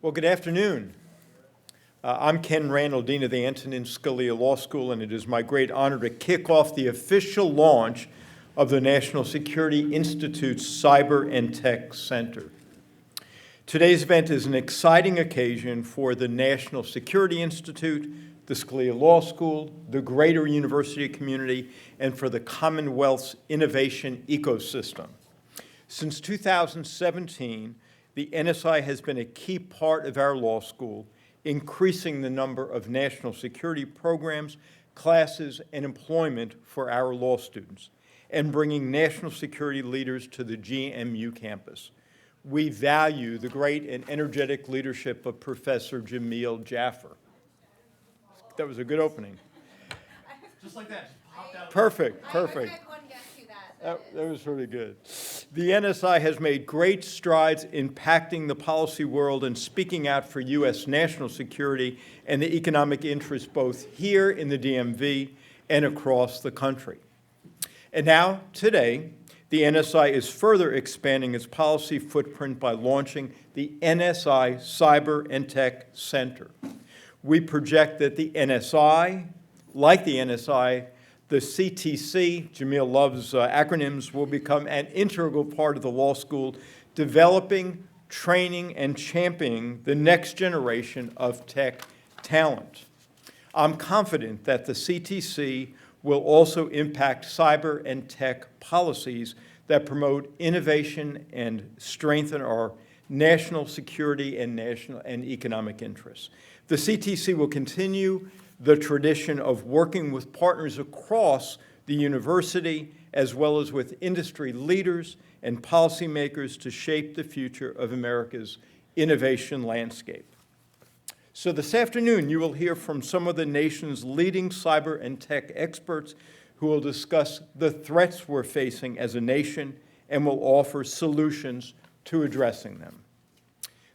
Well, good afternoon. I'm Ken Randall, Dean of the Antonin Scalia Law School, and it is my great honor to kick off the official launch of the National Security Institute's Cyber and Tech Center. Today's event is an exciting occasion for the National Security Institute, the Scalia Law School, the greater university community, and for the Commonwealth's innovation ecosystem. Since 2017, the NSI has been a key part of our law school, increasing the number of national security programs, classes, and employment for our law students, and bringing national security leaders to the GMU campus. We value the great and energetic leadership of Professor Jamil Jaffer. That was a good opening. Just like that, just popped out. Perfect. I had one guess to that. That was really good. The NSI has made great strides impacting the policy world and speaking out for U.S. national security and the economic interests both here in the DMV and across the country. And now, today, the NSI is further expanding its policy footprint by launching the NSI Cyber and Tech Center. We project that the NSI, like the NSI, the CTC, Jamil loves acronyms, will become an integral part of the law school, developing, training, and championing the next generation of tech talent. I'm confident that the CTC will also impact cyber and tech policies that promote innovation and strengthen our national security and national and economic interests. The CTC will continue the tradition of working with partners across the university as well as with industry leaders and policymakers to shape the future of America's innovation landscape. So this afternoon, you will hear from some of the nation's leading cyber and tech experts who will discuss the threats we're facing as a nation and will offer solutions to addressing them.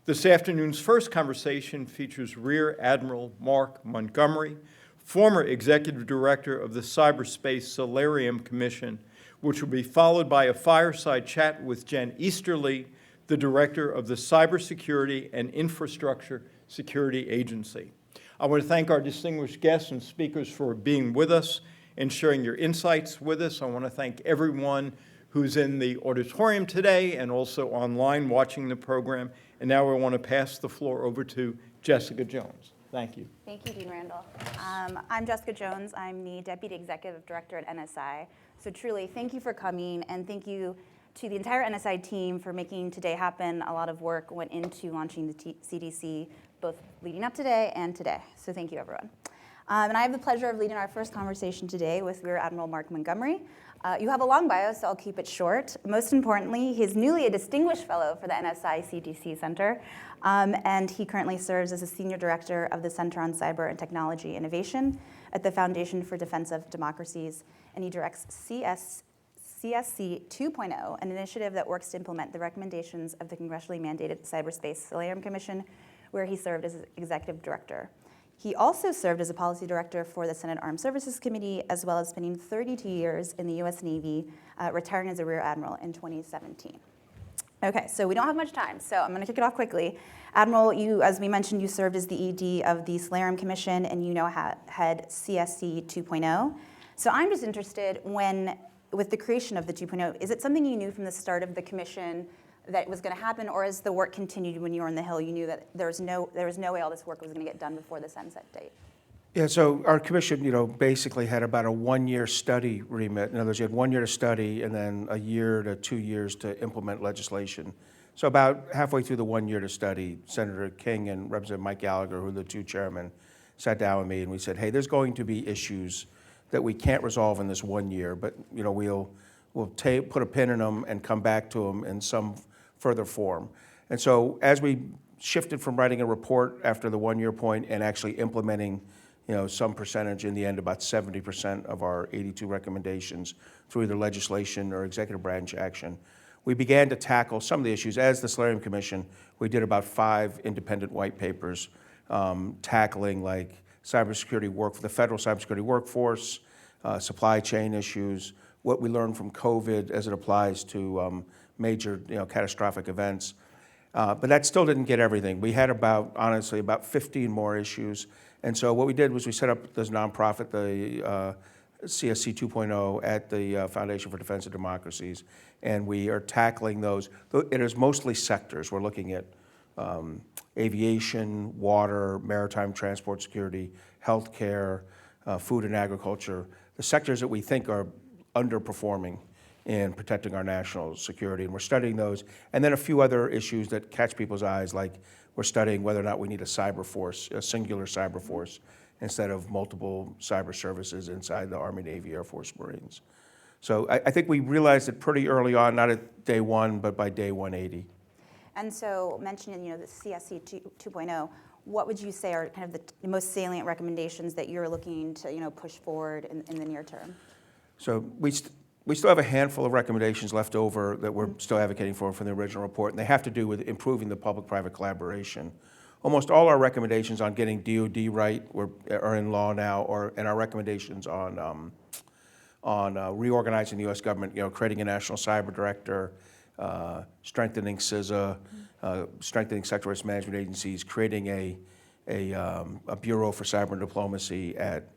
This afternoon's first conversation features Rear Admiral Mark Montgomery, former Executive Director of the Cyberspace Solarium Commission, which will be followed by a fireside chat with Jen Easterly, the Director of the Cybersecurity and Infrastructure Security Agency. I want to thank our distinguished guests and speakers for being with us and sharing your insights with us. I want to thank everyone who's in the auditorium today and also online watching the program. And now I want to pass the floor over to Jessica Jones. Thank you. Thank you, Dean Randall. I'm Jessica Jones. I'm the Deputy Executive Director at NSI. So truly, thank you for coming, and thank you to the entire NSI team for making today happen. A lot of work went into launching the CDC, both leading up today and today. So thank you, everyone. And I have the pleasure of leading our first conversation today with Rear Admiral Mark Montgomery. You have a long bio, so I'll keep it short. Most importantly, he's newly a distinguished fellow for the NSI CTC Center, and he currently serves as a Senior Director of the Center on Cyber and Technology Innovation at the Foundation for Defense of Democracies, and he directs CSC 2.0, an initiative that works to implement the recommendations of the congressionally mandated Cyberspace Solarium Commission, where he served as Executive Director. He also served as a policy director for the Senate Armed Services Committee, as well as spending 32 years in the U.S. Navy, retiring as a Rear Admiral in 2017. Okay, so we don't have much time, so I'm going to kick it off quickly. Admiral, you, as we mentioned, you served as the ED of the Solarium Commission, and you now head CSC 2.0. So I'm just interested, with the creation of the 2.0, is it something you knew from the start of the commission that was going to happen, or as the work continued when you were on the Hill, you knew that there was no way all this work was going to get done before the sunset date? Yeah, so our commission, basically had about a one-year study remit. In other words, you had 1 year to study and then a year to 2 years to implement legislation. So about halfway through the 1 year to study, Senator King and Representative Mike Gallagher, who are the two chairmen, sat down with me and we said, hey, there's going to be issues that we can't resolve in this 1 year, but we'll put a pin in them and come back to them in some further form. And so as we shifted from writing a report after the 1 year point and actually implementing some percentage, in the end about 70% of our 82 recommendations through either legislation or executive branch action, we began to tackle some of the issues. As the Solarium Commission, we did about 5 independent white papers tackling like cybersecurity work for the federal cybersecurity workforce, supply chain issues, what we learned from COVID as it applies to major catastrophic events. But that still didn't get everything. We had honestly, about 15 more issues. And so what we did was we set up this nonprofit, the CSC 2.0 at the Foundation for Defense of Democracies, and we are tackling those. It is mostly sectors. We're looking at aviation, water, maritime transport security, healthcare, food and agriculture, the sectors that we think are underperforming in protecting our national security, and we're studying those. And then a few other issues that catch people's eyes, like we're studying whether or not we need a cyber force, a singular cyber force, instead of multiple cyber services inside the Army, Navy, Air Force, Marines. So I think we realized it pretty early on, not at day one, but by day 180. And so mentioning, the CSC 2.0, what would you say are kind of the most salient recommendations that you're looking to, push forward in the near term? So we still have a handful of recommendations left over that we're still advocating for from the original report, and they have to do with improving the public-private collaboration. Almost all our recommendations on getting DoD right are in law now, and our recommendations on reorganizing the U.S. government, creating a national cyber director, strengthening CISA, strengthening sector risk management agencies, creating a bureau for cyber diplomacy at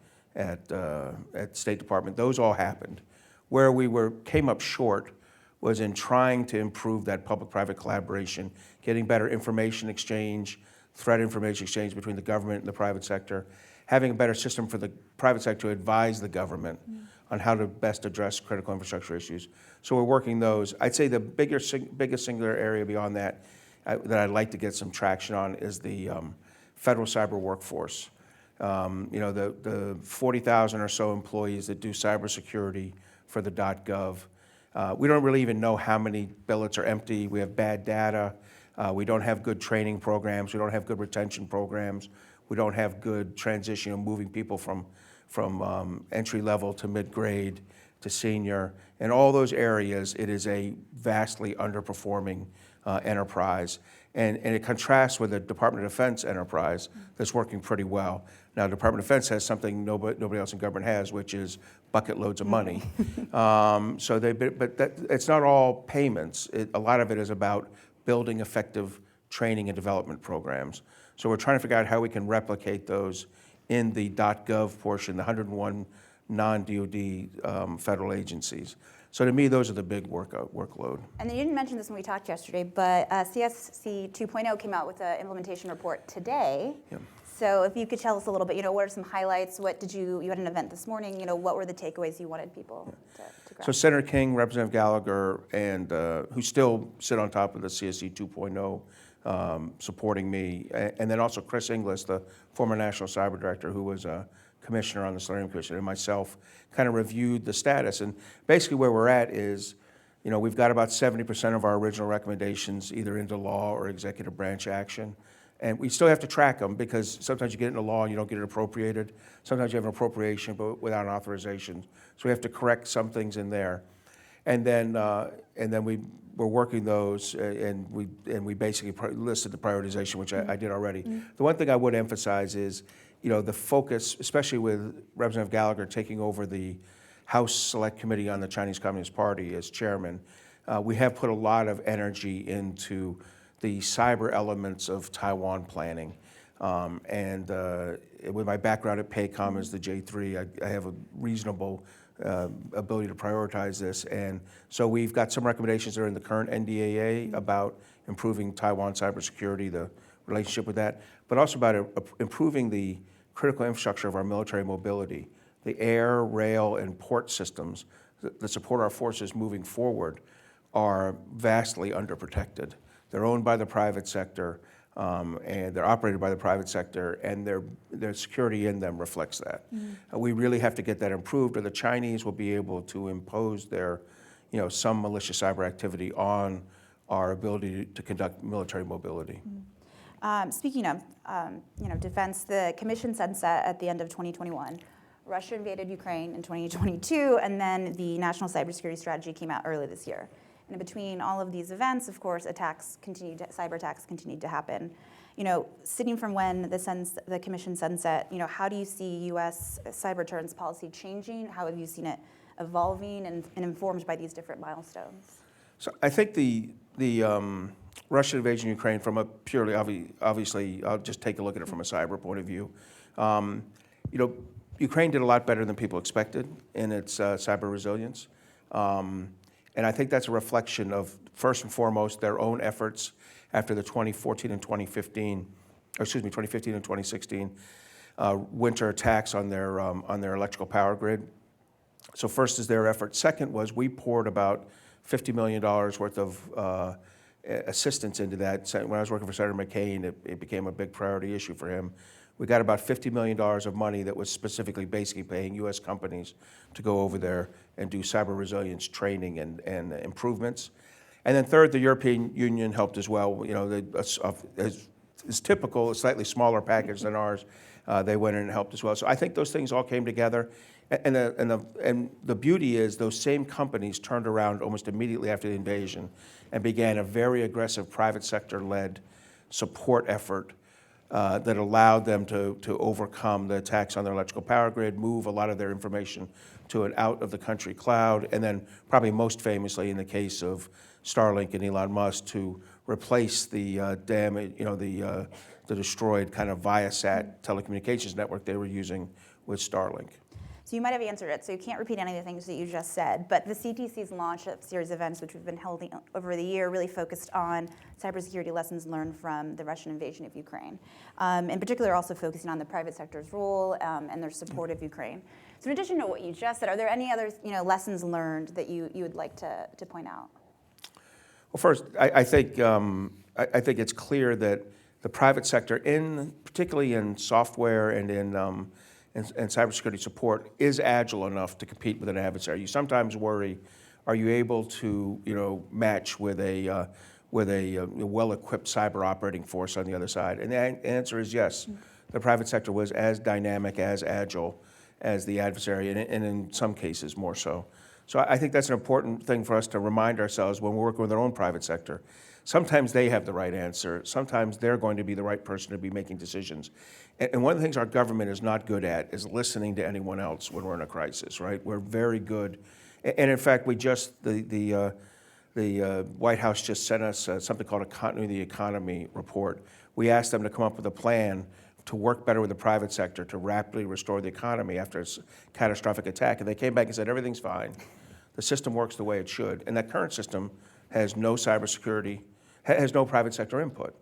State Department. Those all happened. Where we came up short was in trying to improve that public-private collaboration, getting better information exchange, threat information exchange between the government and the private sector, having a better system for the private sector to advise the government on how to best address critical infrastructure issues. So we're working those. I'd say the biggest singular area beyond that that I'd like to get some traction on is the federal cyber workforce. The 40,000 or so employees that do cybersecurity for the .gov. We don't really even know how many billets are empty. We have bad data. We don't have good training programs. We don't have good retention programs. We don't have good transition, moving people from entry level to mid-grade to senior. In all those areas, it is a vastly underperforming enterprise. And it contrasts with the Department of Defense enterprise that's working pretty well. Now, the Department of Defense has something nobody else in government has, which is bucket loads of money. It's not all payments. A lot of it is about building effective training and development programs. So we're trying to figure out how we can replicate those in the .gov portion, the 101 non-DoD federal agencies. So to me, those are the big workload. And then you didn't mention this when we talked yesterday, but CSC 2.0 came out with an implementation report today. Yep. So if you could tell us a little bit, what are some highlights? You had an event this morning, what were the takeaways you wanted people to grasp? So Senator King, Representative Gallagher, and who still sit on top of the CSC 2.0, supporting me, and then also Chris Inglis, the former National Cyber Director, who was a commissioner on the Solarium Commission, and myself kind of reviewed the status. And basically where we're at is, we've got about 70% of our original recommendations either into law or executive branch action. And we still have to track them because sometimes you get into law and you don't get it appropriated. Sometimes you have an appropriation but without an authorization. So we have to correct some things in there. And then we're working those, and we basically listed the prioritization, which I did already. The one thing I would emphasize is, the focus, especially with Representative Gallagher taking over the House Select Committee on the Chinese Communist Party as chairman, we have put a lot of energy into the cyber elements of Taiwan planning. With my background at PACOM as the J3, I have a reasonable ability to prioritize this. And so we've got some recommendations that are in the current NDAA about improving Taiwan cybersecurity, the relationship with that, but also about improving the critical infrastructure of our military mobility. The air, rail, and port systems that support our forces moving forward are vastly underprotected. They're owned by the private sector, and they're operated by the private sector, and their security in them reflects that. We really have to get that improved, or the Chinese will be able to impose their, some malicious cyber activity on our ability to conduct military mobility. Speaking of, defense, the commission sunset at the end of 2021. Russia invaded Ukraine in 2022, and then the National Cybersecurity Strategy came out early this year. And between all of these events, of course, cyber attacks continued to happen. Sitting from when the commission sunset, how do you see U.S. cyber deterrence policy changing? How have you seen it evolving and informed by these different milestones? So I think the Russian invasion of Ukraine from a purely, obviously, I'll just take a look at it from a cyber point of view. You know, Ukraine did a lot better than people expected in its cyber resilience. And I think that's a reflection of, first and foremost, their own efforts after the 2014 and 2015, or excuse me, 2015 and 2016 winter attacks on their electrical power grid. So first is their effort. Second was we poured about $50 million worth of assistance into that. So when I was working for Senator McCain, it became a big priority issue for him. We got about $50 million of money that was specifically basically paying U.S. companies to go over there and do cyber resilience training and improvements. And then third, the European Union helped as well. You know, as typical, a slightly smaller package than ours, they went in and helped as well. So I think those things all came together. And the beauty is those same companies turned around almost immediately after the invasion and began a very aggressive private sector-led support effort that allowed them to overcome the attacks on their electrical power grid, move a lot of their information to an out-of-the-country cloud, and then probably most famously in the case of Starlink and Elon Musk to replace the the destroyed kind of Viasat telecommunications network they were using with Starlink. So you might have answered it, so you can't repeat any of the things that you just said, but the CTC's launched a series of events which we've been holding over the year, really focused on cybersecurity lessons learned from the Russian invasion of Ukraine. In particular, also focusing on the private sector's role and their support of Ukraine. So in addition to what you just said, are there any other lessons learned that you would like to point out? Well, first, I think it's clear that the private sector, particularly in software and in cybersecurity support, is agile enough to compete with an adversary. You sometimes worry, are you able to match with a well-equipped cyber operating force on the other side? And the answer is yes. The private sector was as dynamic, as agile as the adversary, and in some cases more so. So I think that's an important thing for us to remind ourselves when we're working with our own private sector. Sometimes they have the right answer. Sometimes they're going to be the right person to be making decisions. And one of the things our government is not good at is listening to anyone else when we're in a crisis, right? We're very good. And in fact, the White House just sent us something called a Continuity of the Economy report. We asked them to come up with a plan to work better with the private sector to rapidly restore the economy after a catastrophic attack. And they came back and said, everything's fine. The system works the way it should. And that current system has no cybersecurity, has no private sector input.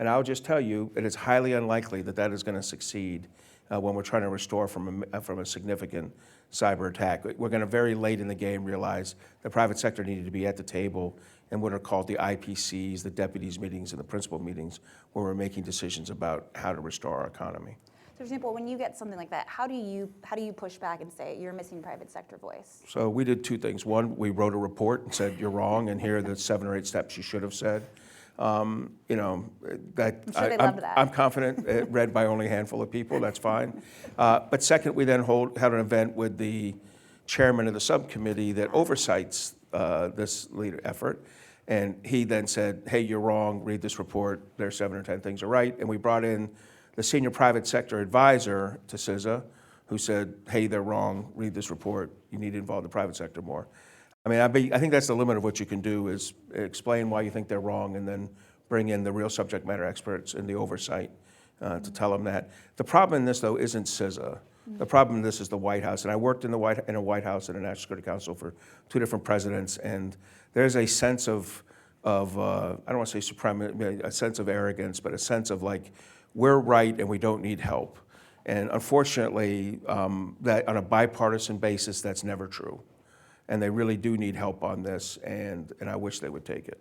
And I'll just tell you, it is highly unlikely that that is going to succeed when we're trying to restore from a significant cyber attack. We're going to very late in the game realize the private sector needed to be at the table in what are called the IPCs, the deputies meetings, and the principal meetings, where we're making decisions about how to restore our economy. So for example, when you get something like that, how do you push back and say you're missing private sector voice? So we did two things. One, we wrote a report and said you're wrong, and here are the 7 or 8 steps you should have said. I'm sure they loved that. I'm confident read by only a handful of people. That's fine. But second, we then had an event with the chairman of the subcommittee that oversights this leader effort. And he then said, hey, you're wrong, read this report, there's 7 or 10 things are right. And we brought in the senior private sector advisor to CISA, who said, hey, they're wrong, read this report, you need to involve the private sector more. I mean, I think that's the limit of what you can do is explain why you think they're wrong and then bring in the real subject matter experts in the oversight to tell them that. The problem in this, though, isn't CISA. The problem in this is the White House. And I worked in a White House and a National Security Council for 2 different presidents, and there's a sense of I don't want to say supremacy, a sense of arrogance, but a sense of like, we're right and we don't need help. And unfortunately, that on a bipartisan basis, that's never true. And they really do need help on this, and I wish they would take it.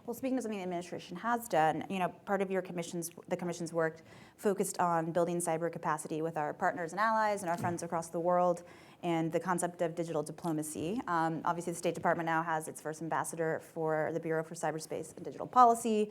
Well, speaking of something the administration has done, part of the commission's work focused on building cyber capacity with our partners and allies and our friends across the world, and the concept of digital diplomacy. Obviously, the State Department now has its first ambassador for the Bureau for Cyberspace and Digital Policy.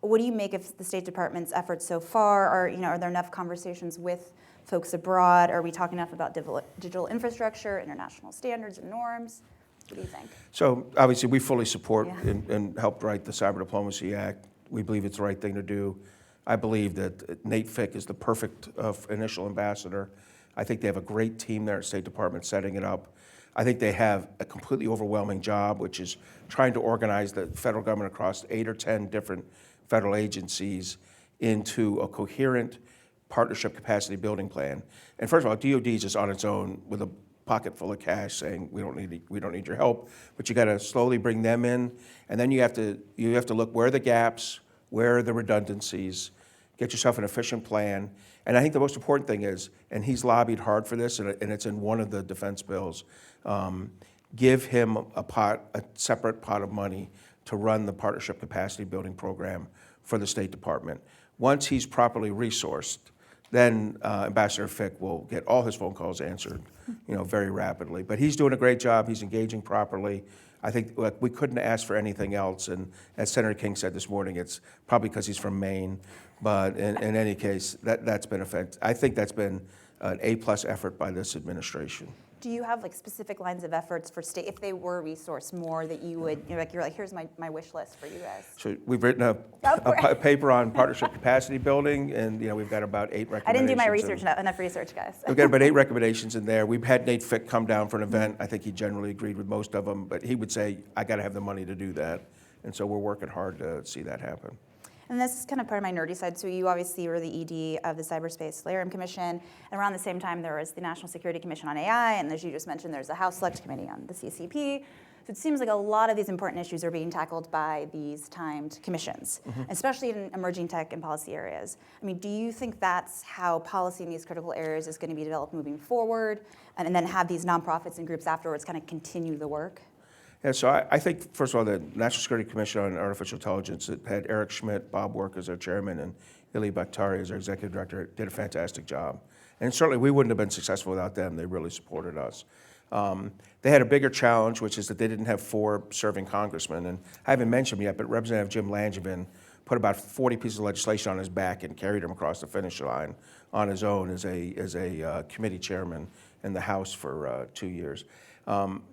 What do you make of the State Department's efforts so far? Are there enough conversations with folks abroad? Are we talking enough about digital infrastructure, international standards and norms? What do you think? So obviously we fully support and helped write the Cyber Diplomacy Act. We believe it's the right thing to do. I believe that Nate Fick is the perfect initial ambassador. I think they have a great team there at State Department setting it up. I think they have a completely overwhelming job, which is trying to organize the federal government across 8 or 10 different federal agencies into a coherent partnership capacity building plan. And first of all, DoD is just on its own with a pocket full of cash saying, we don't need your help, but you gotta slowly bring them in, and then you have to look where are the gaps, where are the redundancies, get yourself an efficient plan. And I think the most important thing is, and he's lobbied hard for this, and it's in one of the defense bills, give him a separate pot of money to run the partnership capacity building program for the State Department. Once he's properly resourced, then Ambassador Fick will get all his phone calls answered, very rapidly. But he's doing a great job. He's engaging properly. I think we couldn't ask for anything else. And as Senator King said this morning, it's probably because he's from Maine. But in any case, that's been I think that's been an A+ effort by this administration. Do you have specific lines of efforts for state, if they were resourced more, that you would, you're like, here's my wish list for you guys? So we've written a paper on partnership capacity building, and we've got about 8 recommendations. I didn't do my research, enough research, guys. We've got about 8 recommendations in there. We've had Nate Fick come down for an event. I think he generally agreed with most of them, but he would say, I got to have the money to do that. And so we're working hard to see that happen. And this is kind of part of my nerdy side. So you obviously were the ED of the Cyberspace Solarium Commission. And around the same time, there was the National Security Commission on AI. And as you just mentioned, there's a House Select Committee on the CCP. So it seems like a lot of these important issues are being tackled by these timed commissions, especially in emerging tech and policy areas. I mean, do you think that's how policy in these critical areas is going to be developed moving forward? And then have these nonprofits and groups afterwards kind of continue the work? Yeah, so I think, first of all, the National Security Commission on Artificial Intelligence, it had Eric Schmidt, Bob Work as our chairman, and Ili Bakhtari as our executive director, did a fantastic job. And certainly we wouldn't have been successful without them. They really supported us. They had a bigger challenge, which is that they didn't have 4 serving congressmen. And I haven't mentioned them yet, but Representative Jim Langevin put about 40 pieces of legislation on his back and carried him across the finish line on his own as a committee chairman in the House for 2 years.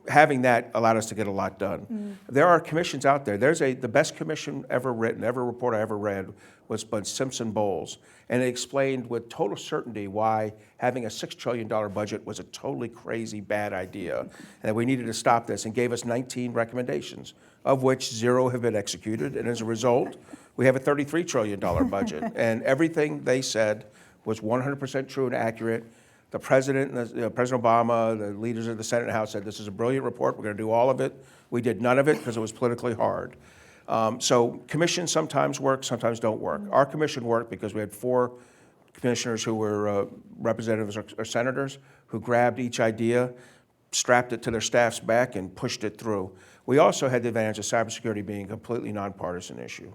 Having that allowed us to get a lot done. There are commissions out there. The best commission ever written, every report I ever read was by Simpson Bowles, and it explained with total certainty why having a $6 trillion budget was a totally crazy bad idea, and that we needed to stop this, and gave us 19 recommendations, of which 0 have been executed, and as a result, we have a $33 trillion budget, and everything they said was 100% true and accurate. The president, President Obama, the leaders of the Senate and House said, this is a brilliant report, we're going to do all of it. We did none of it because it was politically hard. So commissions sometimes work, sometimes don't work. Our commission worked because we had 4 commissioners who were representatives or senators who grabbed each idea, strapped it to their staff's back, and pushed it through. We also had the advantage of cybersecurity being a completely nonpartisan issue.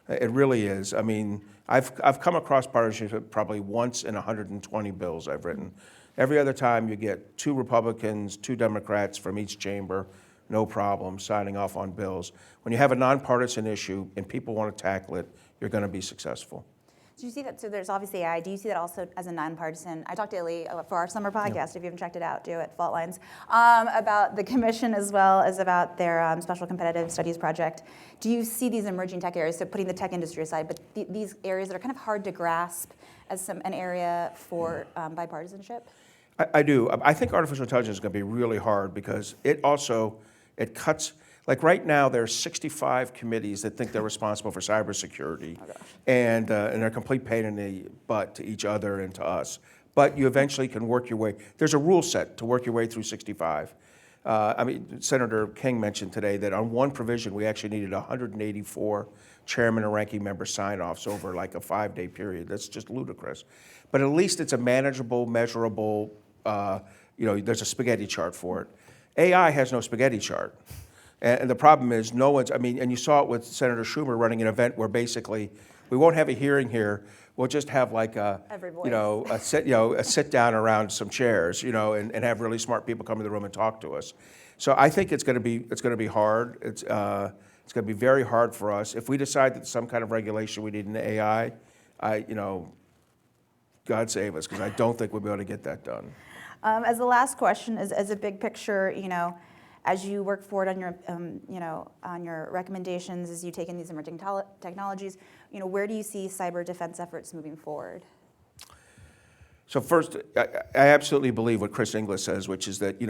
It really is. I mean, I've come across partisanship probably once in 120 bills I've written. Every other time you get 2 Republicans, 2 Democrats from each chamber, no problem, signing off on bills. When you have a nonpartisan issue and people want to tackle it, you're going to be successful. Do you see that? So there's obviously AI. Do you see that also as a nonpartisan? I talked to Ili for our summer podcast. If you haven't checked it out, do it. Fault Lines, about the commission as well as about their special competitive studies project. Do you see these emerging tech areas? So putting the tech industry aside, but these areas that are kind of hard to grasp as an area for bipartisanship. I do. I think artificial intelligence is going to be really hard because it cuts. Like right now, there are 65 committees that think they're responsible for cybersecurity, and they're a complete pain in the butt to each other and to us. But you eventually can work your way. There's a rule set to work your way through 65. Senator King mentioned today that on one provision, we actually needed 184 chairman and ranking member sign-offs over like a 5-day period. That's just ludicrous. But at least it's a manageable, measurable, there's a spaghetti chart for it. AI has no spaghetti chart. And the problem is and you saw it with Senator Schumer running an event where basically we won't have a hearing here. We'll just have like a sit down around some chairs, and have really smart people come in the room and talk to us. So I think it's going to be hard. It's going to be very hard for us if we decide that some kind of regulation we need in AI. God save us, because I don't think we'll be able to get that done. As the last question, as a big picture, as you work forward on your, on your recommendations, as you take in these emerging technologies, where do you see cyber defense efforts moving forward? So first, I absolutely believe what Chris Inglis says, which is that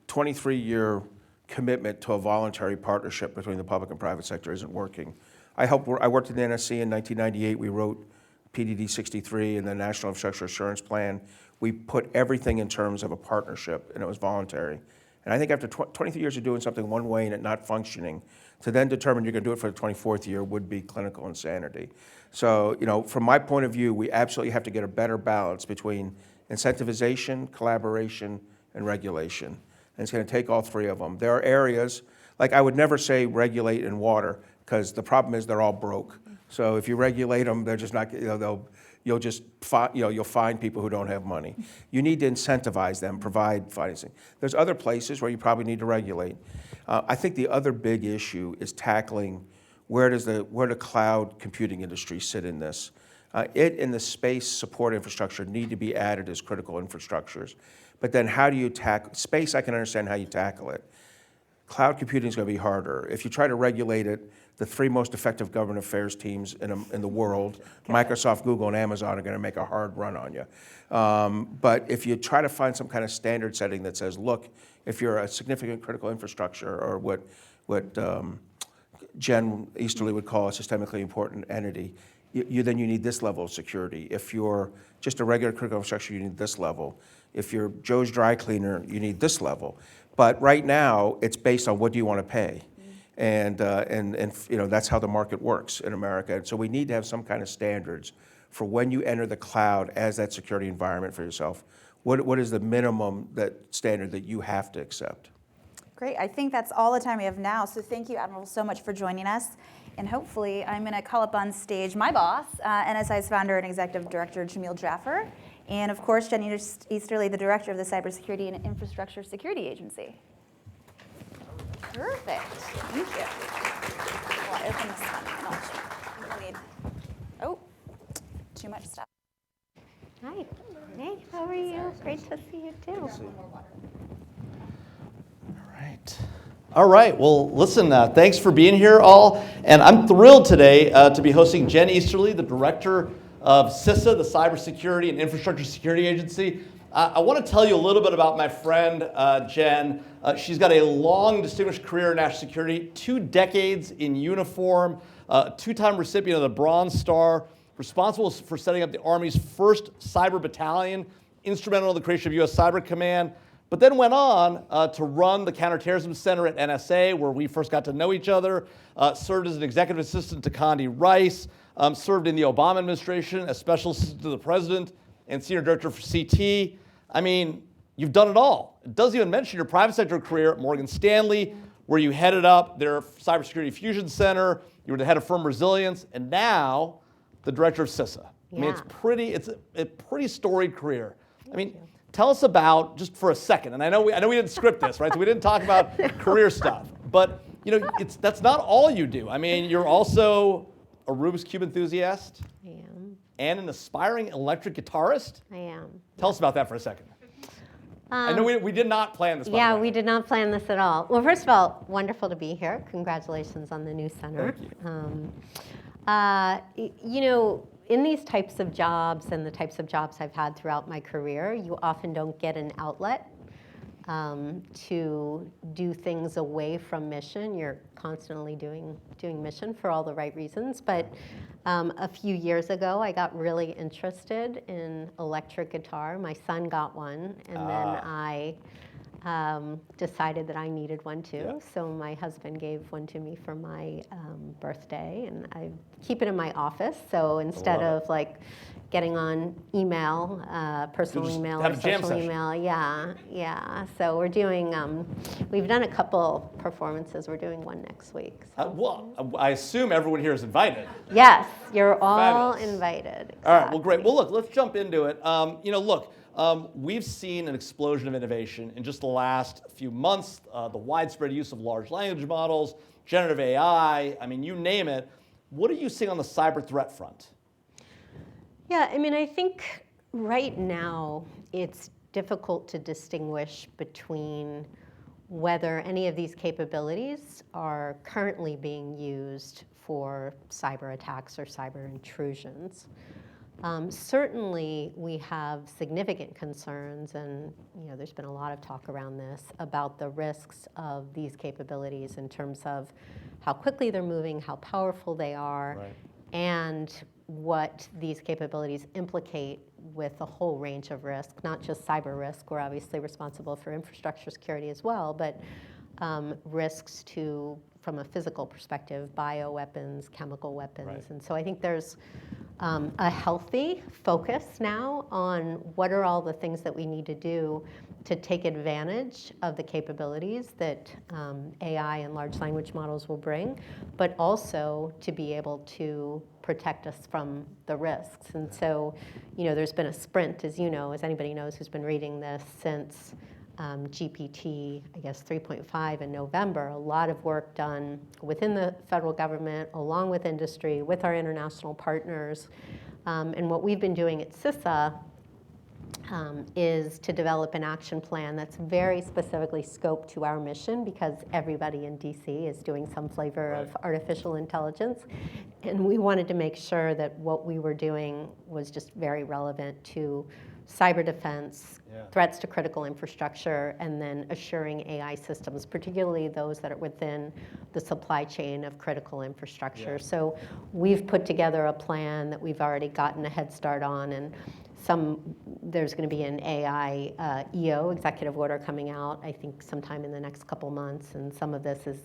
23-year commitment to a voluntary partnership between the public and private sector isn't working. I worked at the NSC in 1998. We wrote PDD 63 and the National Infrastructure Assurance Plan. We put everything in terms of a partnership, and it was voluntary. And I think after 23 years of doing something one way and it not functioning, to then determine you're going to do it for the 24th year would be clinical insanity. So, from my point of view, we absolutely have to get a better balance between incentivization, collaboration, and regulation. And it's going to take all three of them. There are areas, like I would never say regulate in water, because the problem is they're all broke. So if you regulate them, they're just not, you'll find people who don't have money. You need to incentivize them, provide financing. There's other places where you probably need to regulate. I think the other big issue is tackling where the cloud computing industry sit in this. It and the space support infrastructure need to be added as critical infrastructures. But then how do you tackle, space I can understand how you tackle it. Cloud computing is going to be harder. If you try to regulate it, the three most effective government affairs teams in the world, Microsoft, Google, and Amazon, are going to make a hard run on you. But if you try to find some kind of standard setting that says, look, if you're a significant critical infrastructure, or what Jen Easterly would call a systemically important entity, then you need this level of security. If you're just a regular critical infrastructure, you need this level. If you're Joe's dry cleaner, you need this level. But right now, it's based on what do you want to pay. And that's how the market works in America. And so we need to have some kind of standards for when you enter the cloud as that security environment for yourself. What is the minimum standard that you have to accept? Great. I think that's all the time we have now. So thank you, Admiral, so much for joining us. And hopefully, I'm going to call up on stage my boss, NSI's founder and executive director, Jamil Jaffer, and of course, Jen Easterly, the director of the Cybersecurity and Infrastructure Security Agency. Perfect. Thank you. Well, I open this one and I'll too much stuff. Hi. Hey, how are you? Great to see you too. All right. Well, listen, thanks for being here all. And I'm thrilled today to be hosting Jen Easterly, the director of CISA, the Cybersecurity and Infrastructure Security Agency. I want to tell you a little bit about my friend, Jen. She's got a long, distinguished career in national security, 2 decades in uniform, 2-time recipient of the Bronze Star, responsible for setting up the Army's first cyber battalion, instrumental in the creation of U.S. Cyber Command, but then went on to run the Counterterrorism Center at NSA, where we first got to know each other, served as an executive assistant to Condi Rice, served in the Obama administration as special assistant to the president and senior director for CT. I mean, you've done it all. It doesn't even mention your private sector career at Morgan Stanley, where you headed up their Cybersecurity Fusion Center, you were the head of firm resilience, and now the director of CISA. I mean, it's a pretty storied career. I mean, tell us about, just for a second, and I know we didn't script this, right? So we didn't talk about career stuff, but that's not all you do. I mean, you're also a Rubik's Cube enthusiast. I am. And an aspiring electric guitarist. I am. Tell us about that for a second. I know we did not plan this. Yeah, we did not plan this at all. Well, first of all, wonderful to be here. Congratulations on the new center. Thank you. In these types of jobs and the types of jobs I've had throughout my career, you often don't get an outlet to do things away from mission. You're constantly doing mission for all the right reasons. But a few years ago, I got really interested in electric guitar. My son got one, and then I decided that I needed one too. Yeah. So my husband gave one to me for my birthday, and I keep it in my office. So instead of like getting on email, personal email or social email, yeah. So we're doing, we've done a couple performances. We're doing one next week. So. Well, I assume everyone here is invited. Yes, you're all Fabulous. invited. Exactly. All right, well, great. Well, look, let's jump into it. We've seen an explosion of innovation in just the last few months, the widespread use of large language models, generative AI, I mean, you name it. What are you seeing on the cyber threat front? Yeah, I mean, I think right now it's difficult to distinguish between whether any of these capabilities are currently being used for cyber attacks or cyber intrusions. Certainly, we have significant concerns, and there's been a lot of talk around this about the risks of these capabilities in terms of how quickly they're moving, how powerful they are, Right. and what these capabilities implicate with a whole range of risk, not just cyber risk. We're obviously responsible for infrastructure security as well, but risks to, from a physical perspective, bioweapons, chemical weapons. Right. And so I think there's a healthy focus now on what are all the things that we need to do to take advantage of the capabilities that AI and large language models will bring, but also to be able to protect us from the risks. And so, there's been a sprint, as as anybody knows who's been reading this, since GPT, I guess 3.5 in November, a lot of work done within the federal government, along with industry, with our international partners. And what we've been doing at CISA is to develop an action plan that's very specifically scoped to our mission, because everybody in DC is doing some flavor of artificial intelligence. And we wanted to make sure that what we were doing was just very relevant to cyber defense, threats to critical infrastructure, and then assuring AI systems, particularly those that are within the supply chain of critical infrastructure. So we've put together a plan that we've already gotten a head start on, and there's going to be an AI EO, executive order, coming out, I think sometime in the next couple months, and some of this is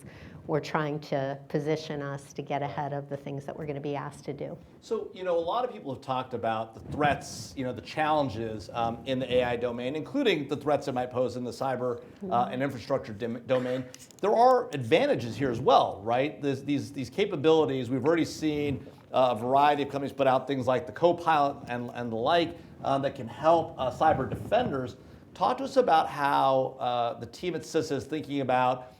we're trying to position us to get ahead of the things that we're going to be asked to do. So, a lot of people have talked about the threats, the challenges in the AI domain, including the threats it might pose in the cyber and infrastructure domain. There are advantages here as well, right? These capabilities, we've already seen a variety of companies put out things like the Copilot and the like that can help cyber defenders. Talk to us about how the team at CISA is thinking about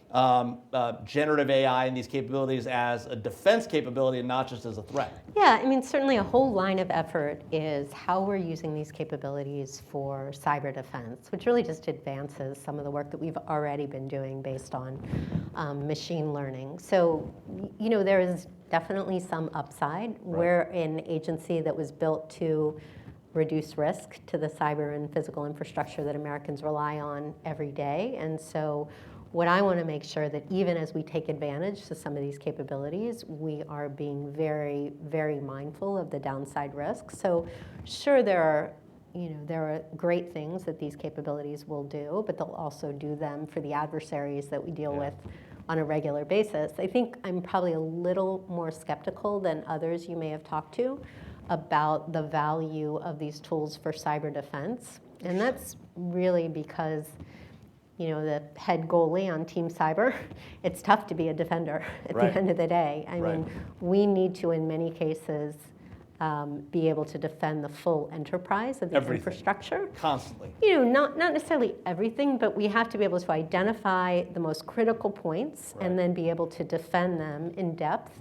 generative AI and these capabilities as a defense capability and not just as a threat. Yeah, certainly a whole line of effort is how we're using these capabilities for cyber defense, which really just advances some of the work that we've already been doing based on machine learning. So, there is definitely some upside. Right. We're an agency that was built to reduce risk to the cyber and physical infrastructure that Americans rely on every day. And so what I want to make sure that even as we take advantage to some of these capabilities, we are being very, very mindful of the downside risks. So sure, there are great things that these capabilities will do, but they'll also do them for the adversaries that we deal with on a regular basis. I think I'm probably a little more skeptical than others you may have talked to about the value of these tools for cyber defense. And that's really because the head goalie on Team Cyber, it's tough to be a defender at the end of the day. I mean, we need to, in many cases, be able to defend the full enterprise of the infrastructure. Constantly. Not necessarily everything, but we have to be able to identify the most critical points and then be able to defend them in depth.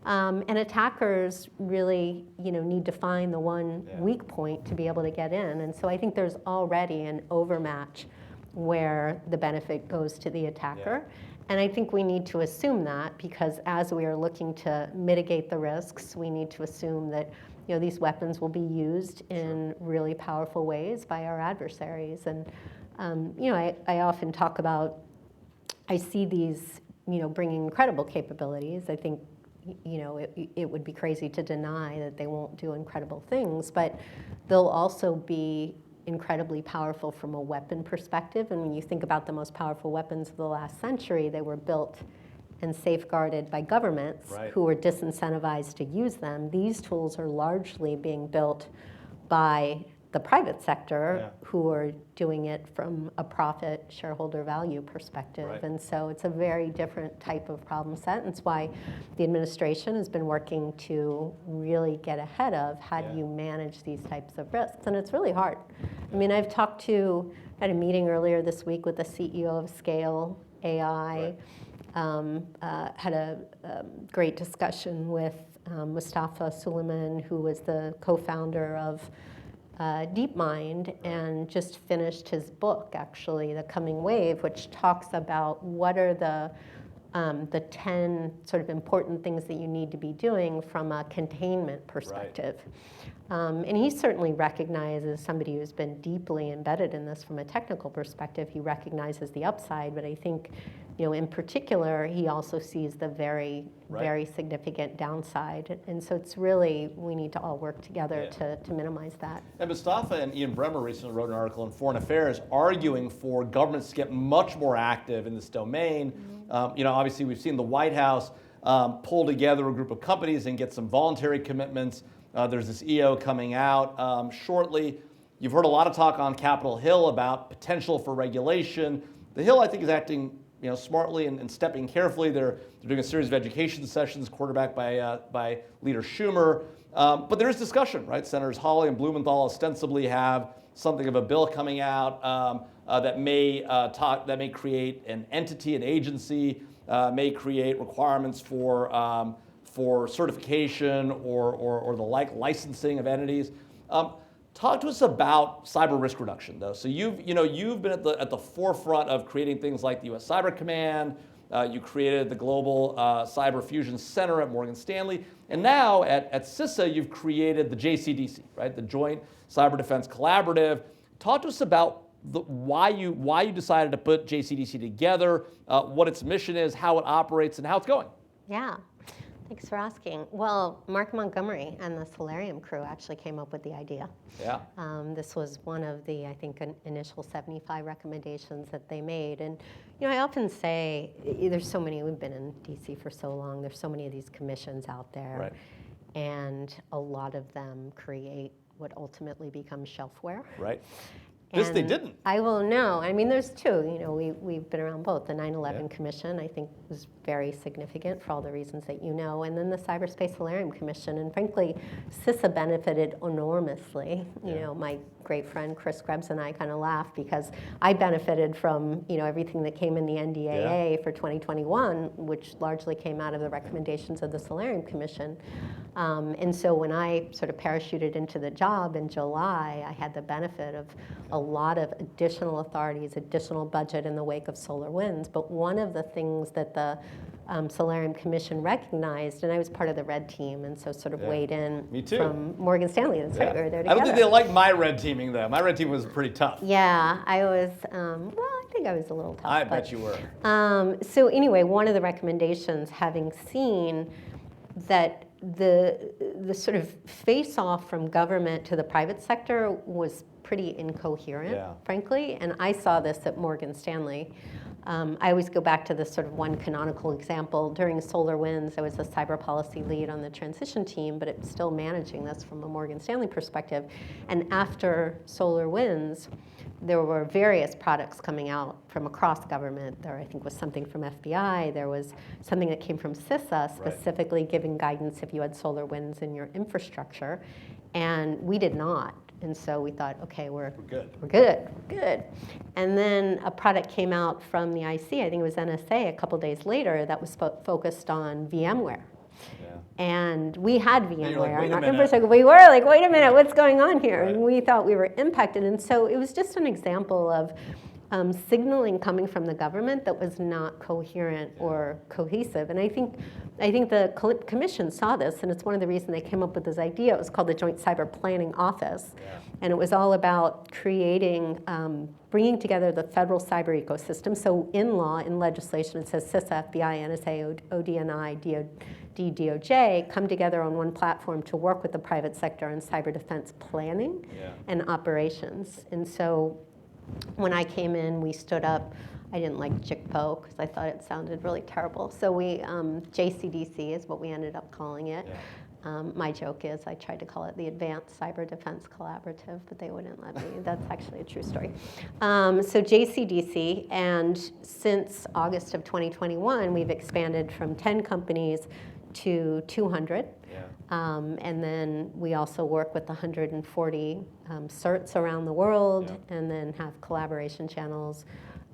And attackers really, need to find the one weak point to be able to get in. And so I think there's already an overmatch where the benefit goes to the attacker. And I think we need to assume that, because as we are looking to mitigate the risks, we need to assume that these weapons will be used in really powerful ways by our adversaries. And I often talk about, I see these bringing incredible capabilities. I think it would be crazy to deny that they won't do incredible things, but they'll also be incredibly powerful from a weapon perspective. And when you think about the most powerful weapons of the last century, they were built and safeguarded by governments who were disincentivized to use them. These tools are largely being built by the private sector who are doing it from a profit shareholder value perspective. And so it's a very different type of problem set. And it's why the administration has been working to really get ahead of how do you manage these types of risks. And it's really hard. I mean, I had a meeting earlier this week with the CEO of Scale AI. Had a great discussion with Mustafa Suleiman, who was the co-founder of DeepMind, and just finished his book, actually, The Coming Wave, which talks about what are the the 10 sort of important things that you need to be doing from a containment perspective. And he certainly recognizes, somebody who's been deeply embedded in this from a technical perspective, he recognizes the upside, but I think, in particular, he also sees the very, very significant downside. And so it's really, we need to all work together to minimize that. And Mustafa and Ian Bremmer recently wrote an article in Foreign Affairs arguing for governments to get much more active in this domain. Obviously we've seen the White House pull together a group of companies and get some voluntary commitments. There's this EO coming out shortly. You've heard a lot of talk on Capitol Hill about potential for regulation. The Hill, I think, is acting smartly and stepping carefully. They're doing a series of education sessions quarterbacked by Leader Schumer. But there is discussion, right? Senators Hawley and Blumenthal ostensibly have something of a bill coming out that may create an entity, an agency, may create requirements for certification or the licensing of entities. Talk to us about cyber risk reduction, though. So you've been at the forefront of creating things like the U.S. Cyber Command. You created the Global Cyber Fusion Center at Morgan Stanley, and now at CISA you've created the JCDC, right? The Joint Cyber Defense Collaborative. Talk to us about why you decided to put JCDC together, what its mission is, how it operates, and how it's going. Yeah. Thanks for asking. Well, Mark Montgomery and the Solarium crew actually came up with the idea. Yeah. This was one of the, I think, initial 75 recommendations that they made. And, I often say, there's so many, we've been in DC for so long, there's so many of these commissions out there. Right. And a lot of them create what ultimately becomes shelfware. Right. This they didn't. I will know. I mean, there's two. We've been around both. The 9/11 Commission, I think, was very significant for all the reasons that you know, and then the Cyberspace Solarium Commission. And frankly, CISA benefited enormously. My great friend Chris Krebs and I kind of laugh because I benefited from everything that came in the NDAA for 2021, which largely came out of the recommendations of the Solarium Commission. And so when I sort of parachuted into the job in July, I had the benefit of a lot of additional authorities, additional budget in the wake of SolarWinds. But one of the things that the Solarium Commission recognized, and I was part of the red team, and so sort of weighed in Me too. from Morgan Stanley. That's right, we were there together. I don't think they liked my red teaming, though. My red team was pretty tough. Yeah, I was, I think I was a little tough. I bet you were. So anyway, one of the recommendations, having seen that the sort of face-off from government to the private sector was pretty incoherent, frankly, and I saw this at Morgan Stanley. I always go back to this sort of one canonical example. During SolarWinds, I was a cyber policy lead on the transition team, but it's still managing this from a Morgan Stanley perspective. And after SolarWinds, there were various products coming out from across government. There, I think, was something from FBI. There was something that came from CISA, specifically giving guidance if you had SolarWinds in your infrastructure. And we did not. And so we thought, okay, we're good. And then a product came out from the IC, I think it was NSA, a couple days later, that was focused on VMware. And we had VMware in our infrastructure. We were like, wait a minute, what's going on here? And we thought we were impacted. And so it was just an example of signaling coming from the government that was not coherent or cohesive. And I think the commission saw this, and it's one of the reasons they came up with this idea. It was called the Joint Cyber Planning Office. And it was all about creating, bringing together the federal cyber ecosystem. So in law, in legislation, it says CISA, FBI, NSA, ODNI, DOJ come together on one platform to work with the private sector on cyber defense planning and operations. And so when I came in, we stood up. I didn't like JICPO because I thought it sounded really terrible. So we, JCDC is what we ended up calling it. My joke is I tried to call it the Advanced Cyber Defense Collaborative, but they wouldn't let me. That's actually a true story. So JCDC, and since August of 2021, we've expanded from 10 companies to 200. And then we also work with 140 certs around the world, and then have collaboration channels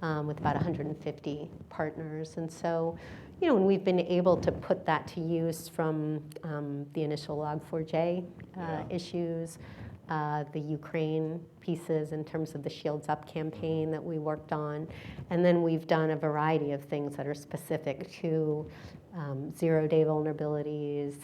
with about 150 partners. And so, and we've been able to put that to use from the initial Log4j issues the Ukraine pieces in terms of the Shields Up campaign that we worked on. And then we've done a variety of things that are specific to zero-day vulnerabilities,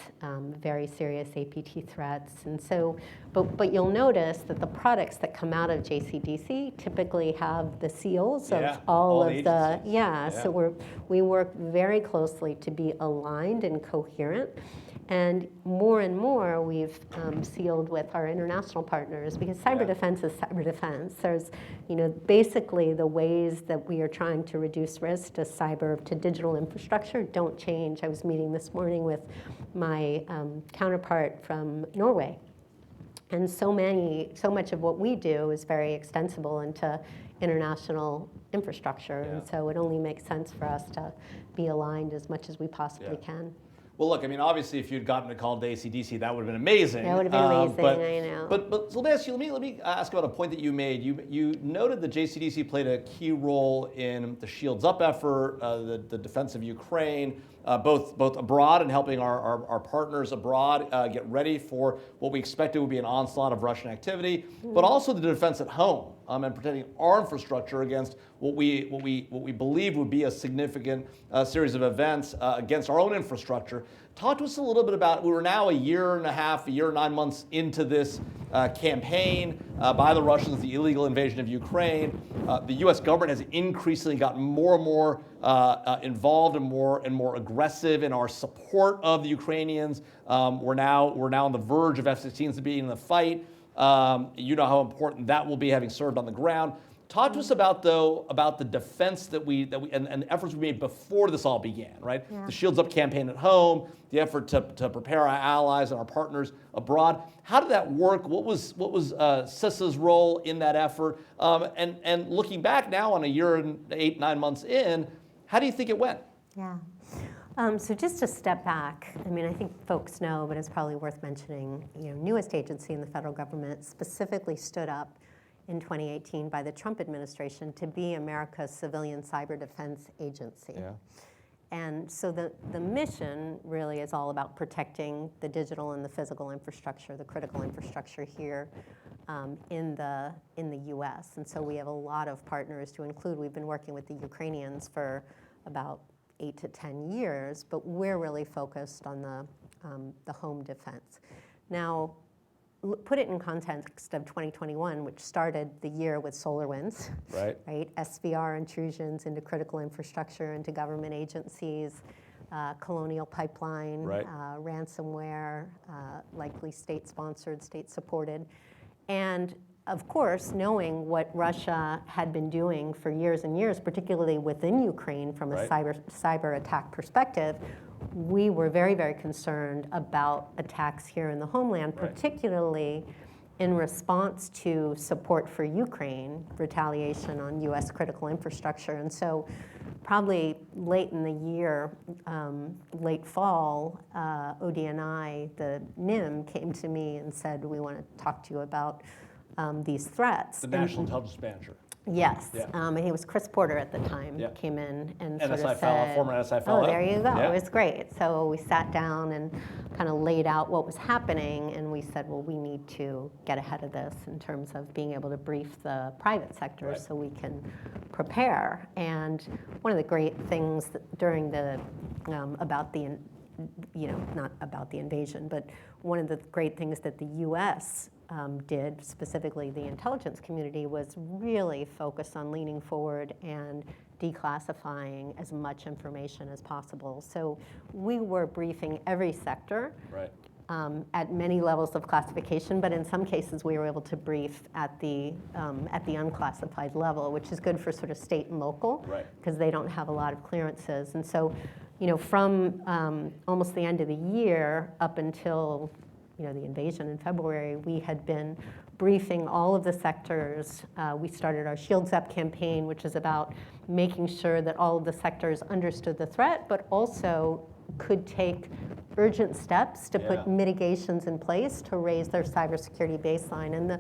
very serious APT threats. And so, but you'll notice that the products that come out of JCDC typically have the seals of all of the, so we work very closely to be aligned and coherent. And more, we've sealed with our international partners, because cyber defense is cyber defense. There's, basically the ways that we are trying to reduce risk to digital infrastructure don't change. I was meeting this morning with my counterpart from Norway. And so much of what we do is very extensible into international infrastructure. And so it only makes sense for us to be aligned as much as we possibly can. Well, look, I mean, obviously, if you'd gotten a call to ACDC, that would have been amazing. That would have been amazing, I know. But so let me ask about a point that you made. You noted that JCDC played a key role in the Shields Up effort, the defense of Ukraine, both abroad and helping our partners abroad get ready for what we expected would be an onslaught of Russian activity, but also the defense at home and protecting our infrastructure against what we believe would be a significant series of events against our own infrastructure. Talk to us a little bit about, we were now a year and 9 months into this campaign by the Russians, the illegal invasion of Ukraine. The US government has increasingly gotten more and more involved and more aggressive in our support of the Ukrainians. We're now on the verge of F-16s being in the fight. You know how important that will be, having served on the ground. Talk to us about the defense that we and efforts we made before this all began, right? Yeah. The Shields Up campaign at home, the effort to prepare our allies and our partners abroad. How did that work? What was CISA's role in that effort? And looking back now on a year and 8-9 months in, how do you think it went? Yeah. So just to step back, I mean, I think folks know, but it's probably worth mentioning, newest agency in the federal government specifically stood up in 2018 by the Trump administration to be America's civilian cyber defense agency. Yeah. And so the mission really is all about protecting the digital and the physical infrastructure, the critical infrastructure here in the US. And so we have a lot of partners to include. We've been working with the Ukrainians for about 8 to 10 years, but we're really focused on the home defense. Now, put it in context of 2021, which started the year with SolarWinds, right? SVR intrusions into critical infrastructure, into government agencies, Colonial Pipeline, ransomware, likely state-sponsored, state-supported. And of course, knowing what Russia had been doing for years and years, particularly within Ukraine from a cyber attack perspective, we were very, very concerned about attacks here in the homeland, particularly in response to support for Ukraine, retaliation on US critical infrastructure. And so probably late in the year, late fall, ODNI, the NIM, came to me and said, we want to talk to you about these threats. The National Intelligence Manager. Yes, and he was Chris Porter at the time, came in and sort of said, former NSI fellow. Oh, there you go, it was great. So we sat down and kind of laid out what was happening, and we said, well, we need to get ahead of this in terms of being able to brief the private sector so we can prepare. And one of the great things during the, about the, not about the invasion, but one of the great things that the US did, specifically the intelligence community, was really focus on leaning forward and declassifying as much information as possible. So we were briefing every sector at many levels of classification, but in some cases we were able to brief at the unclassified level, which is good for sort of state and local, because they don't have a lot of clearances. And so, from almost the end of the year up until the invasion in February, we had been briefing all of the sectors. We started our Shields Up campaign, which is about making sure that all of the sectors understood the threat, but also could take urgent steps to put mitigations in place to raise their cybersecurity baseline. And the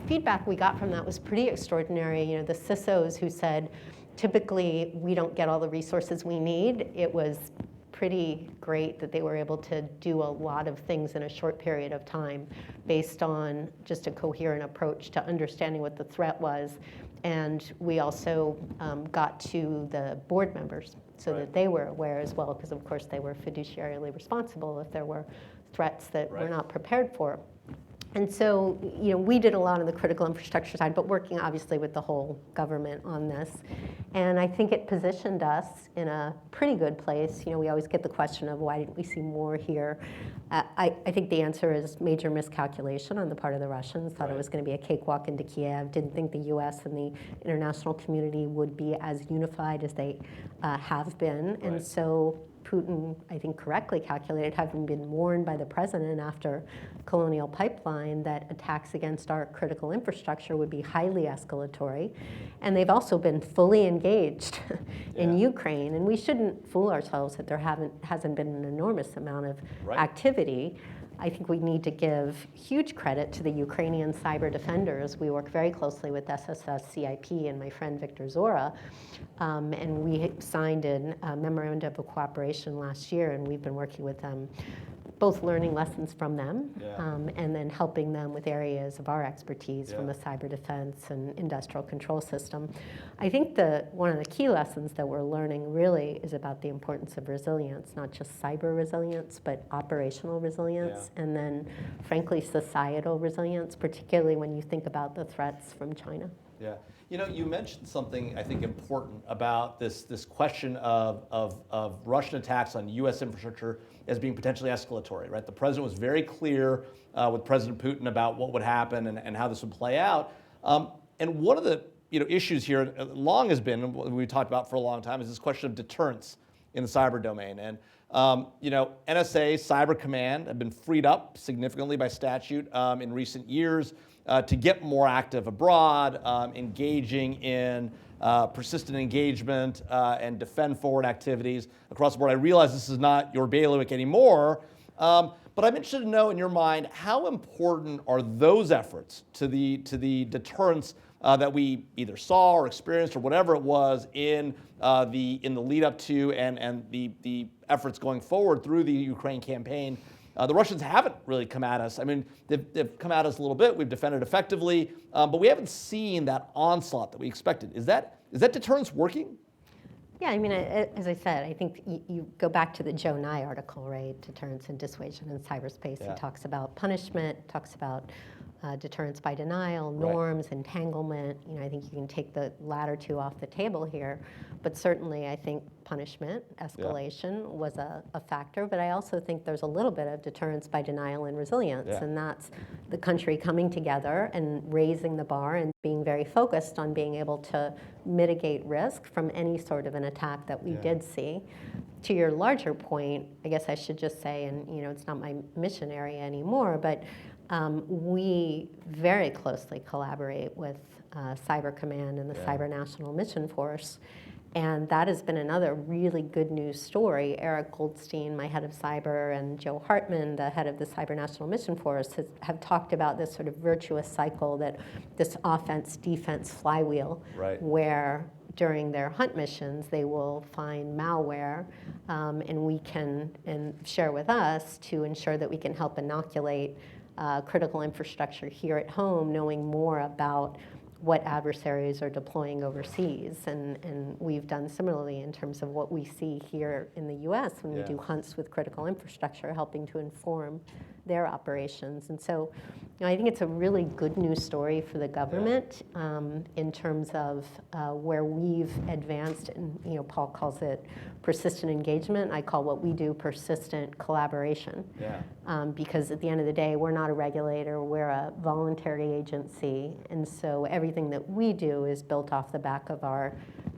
feedback we got from that was pretty extraordinary. The CISOs who said, typically we don't get all the resources we need. It was pretty great that they were able to do a lot of things in a short period of time based on just a coherent approach to understanding what the threat was. And we also got to the board members so that they were aware as well, because of course they were fiduciarily responsible if there were threats that we're not prepared for. And so, we did a lot on the critical infrastructure side, but working obviously with the whole government on this. And I think it positioned us in a pretty good place. We always get the question of why didn't we see more here? I think the answer is major miscalculation on the part of the Russians. Thought it was going to be a cakewalk into Kiev. Didn't think the U.S. and the international community would be as unified as they have been. And so Putin, I think, correctly calculated, having been warned by the president after Colonial Pipeline that attacks against our critical infrastructure would be highly escalatory. And they've also been fully engaged in Ukraine. And we shouldn't fool ourselves that there hasn't been an enormous amount of activity. I think we need to give huge credit to the Ukrainian cyber defenders. We work very closely with SSS CIP and my friend Victor Zora, and we signed a memorandum of cooperation last year, and we've been working with them, both learning lessons from them and then helping them with areas of our expertise from the cyber defense and industrial control system. I think one of the key lessons that we're learning really is about the importance of resilience, not just cyber resilience, but operational resilience, and then, frankly, societal resilience, particularly when you think about the threats from China. Yeah. You mentioned something I think important about this question of Russian attacks on U.S. infrastructure as being potentially escalatory, right? The president was very clear with President Putin about what would happen and how this would play out. And one of the issues here long has been, we talked about for a long time, is this question of deterrence in the cyber domain. And NSA, Cyber Command have been freed up significantly by statute in recent years to get more active abroad, engaging in persistent engagement and defend forward activities across the board. I realize this is not your bailiwick anymore, but I'm interested to know in your mind, how important are those efforts to the deterrence that we either saw or experienced or whatever it was in the lead up to and the efforts going forward through the Ukraine campaign? The Russians haven't really come at us. I mean, they've come at us a little bit. We've defended effectively, but we haven't seen that onslaught that we expected. Is that deterrence working? Yeah, I mean, as I said, I think you go back to the Joe Nye article, right? Deterrence and dissuasion in cyberspace. He talks about punishment, talks about deterrence by denial, norms, entanglement. I think you can take the latter two off the table here, but certainly I think punishment, escalation was a factor, but I also think there's a little bit of deterrence by denial and resilience, and that's the country coming together and raising the bar and being very focused on being able to mitigate risk from any sort of an attack that we did see. To your larger point, I guess I should just say, and it's not my mission area anymore, but we very closely collaborate with Cyber Command and the Cyber National Mission Force. And that has been another really good news story. Eric Goldstein, my head of cyber, and Joe Hartman, the head of the Cyber National Mission Force, have talked about this sort of virtuous cycle, that this offense-defense flywheel, where during their hunt missions, they will find malware, and we can share with us to ensure that we can help inoculate critical infrastructure here at home, knowing more about what adversaries are deploying overseas. And we've done similarly in terms of what we see here in the US when we do hunts with critical infrastructure, helping to inform their operations. And so I think it's a really good news story for the government in terms of where we've advanced, and Paul calls it persistent engagement. I call what we do persistent collaboration. Because at the end of the day, we're not a regulator, we're a voluntary agency. And so everything that we do is built off the back of our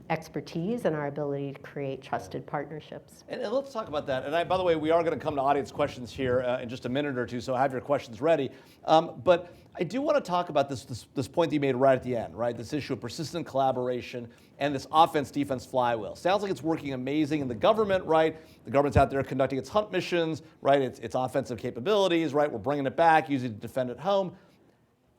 expertise and our ability to create trusted partnerships. And let's talk about that. And by the way, we are going to come to audience questions here in just a minute or two, so have your questions ready. But I do want to talk about this point that you made right at the end, right? This issue of persistent collaboration and this offense-defense flywheel. Sounds like it's working amazing in the government, right? The government's out there conducting its hunt missions, right? Its offensive capabilities, right? We're bringing it back, using it to defend at home.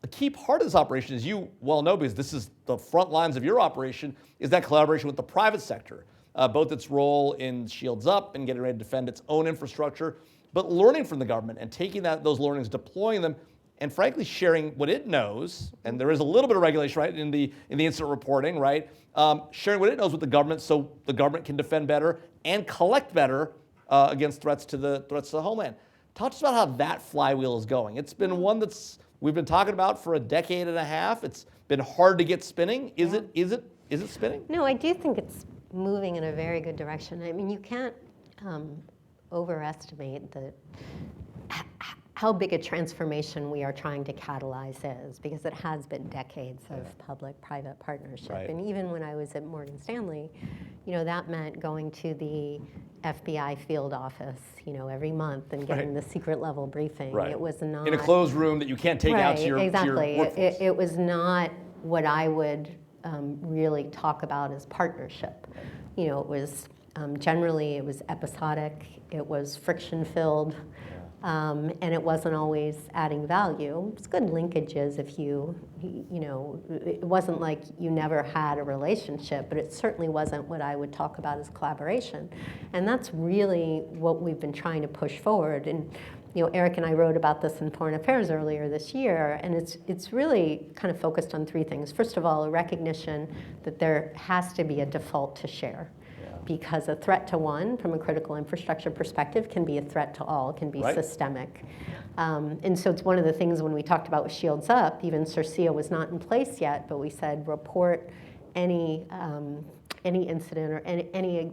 A key part of this operation, as you well know, because this is the front lines of your operation, is that collaboration with the private sector. both its role in Shields Up and getting ready to defend its own infrastructure, but learning from the government and taking those learnings, deploying them, and frankly sharing what it knows. And there is a little bit of regulation, right, in the incident reporting, right? Sharing what it knows with the government so the government can defend better and collect better against threats to the homeland. Talk to us about how that flywheel is going. It's been one we've been talking about for a decade and a half. It's been hard to get spinning. Is it spinning? No, I do think it's moving in a very good direction. I mean, you can't overestimate how big a transformation we are trying to catalyze is, because it has been decades of public-private partnership. Right. And even when I was at Morgan Stanley, that meant going to the FBI field office, every month and getting the secret level briefing. Right. It was not in a closed room that you can't take out to your exactly. workforce. It was not what I would really talk about as partnership. It was generally it was episodic. It was friction-filled. And it wasn't always adding value. It's good linkages if it wasn't like you never had a relationship, but it certainly wasn't what I would talk about as collaboration. And that's really what we've been trying to push forward. And Eric and I wrote about this in Foreign Affairs earlier this year, and it's really kind of focused on three things. First of all, a recognition that there has to be a default to share. Because a threat to one, from a critical infrastructure perspective, can be a threat to all, can be systemic. And so it's one of the things when we talked about with Shields Up, even CIRCIA was not in place yet, but we said report any incident or any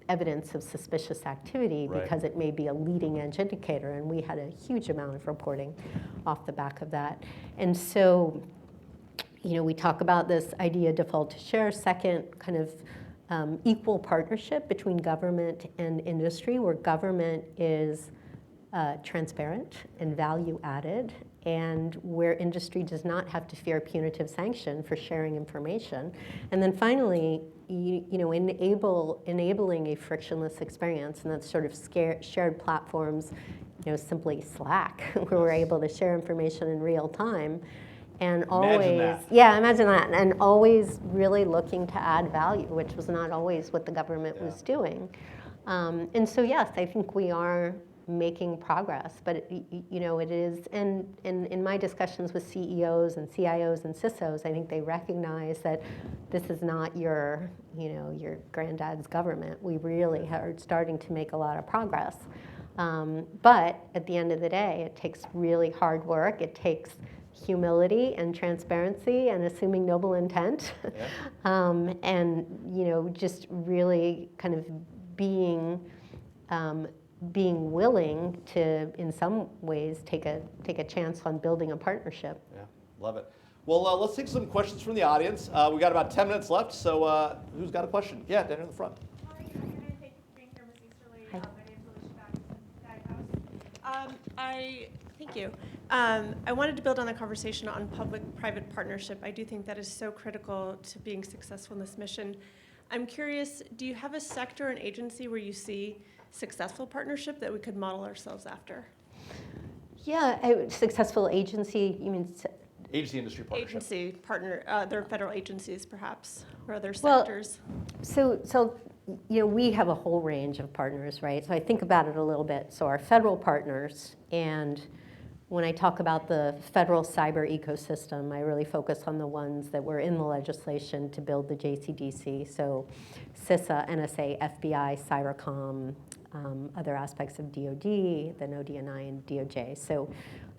evidence of suspicious activity because it may be a leading edge indicator, and we had a huge amount of reporting off the back of that. And so, we talk about this idea default to share. Second, kind of equal partnership between government and industry, where government is transparent and value added, and where industry does not have to fear punitive sanction for sharing information. And then finally, enabling a frictionless experience, and that's sort of shared platforms, simply Slack, where we're able to share information in real time. And always, imagine that, and always really looking to add value, which was not always what the government was doing. And so, yes, I think we are making progress, but it is, and in my discussions with CEOs and CIOs and CISOs, I think they recognize that this is not your granddad's government. We really are starting to make a lot of progress. But at the end of the day, it takes really hard work. It takes humility and transparency and assuming noble intent, and just really kind of being willing to, in some ways, take a chance on building a partnership. Yeah, love it. Well, let's take some questions from the audience. We got about 10 minutes left, so who's got a question? Yeah, down in the front. Hi, thank you for being here, Ms. Easterly. My name is Alicia Guidehouse. Thank you. I wanted to build on the conversation on public-private partnership. I do think that is so critical to being successful in this mission. I'm curious, do you have a sector and agency where you see successful partnership that we could model ourselves after? Yeah, successful agency, you mean? Agency industry partnership. Agency partner, there are federal agencies perhaps, or other sectors. So we have a whole range of partners, right? So I think about it a little bit. So our federal partners, and when I talk about the federal cyber ecosystem, I really focus on the ones that were in the legislation to build the JCDC. So CISA, NSA, FBI, Cybercom, other aspects of DoD, then ODNI and DOJ. So,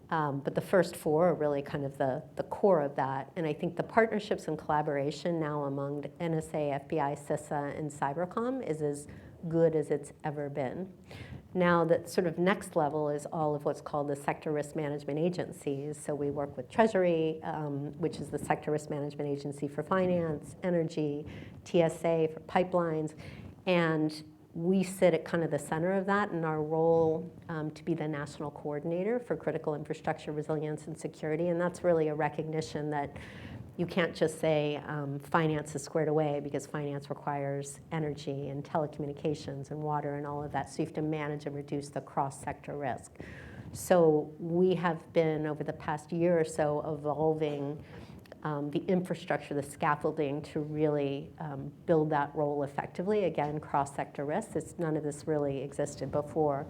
but the first four are really kind of the core of that. And I think the partnerships and collaboration now among NSA, FBI, CISA, and Cybercom is as good as it's ever been. Now, the sort of next level is all of what's called the sector risk management agencies. So we work with Treasury, which is the sector risk management agency for finance, energy, TSA for pipelines, and we sit at kind of the center of that in our role to be the national coordinator for critical infrastructure resilience and security. And that's really a recognition that you can't just say finance is squared away, because finance requires energy and telecommunications and water and all of that. So you have to manage and reduce the cross-sector risk. So we have been, over the past year or so, evolving the infrastructure, the scaffolding to really build that role effectively. Again, cross-sector risks. None of this really existed before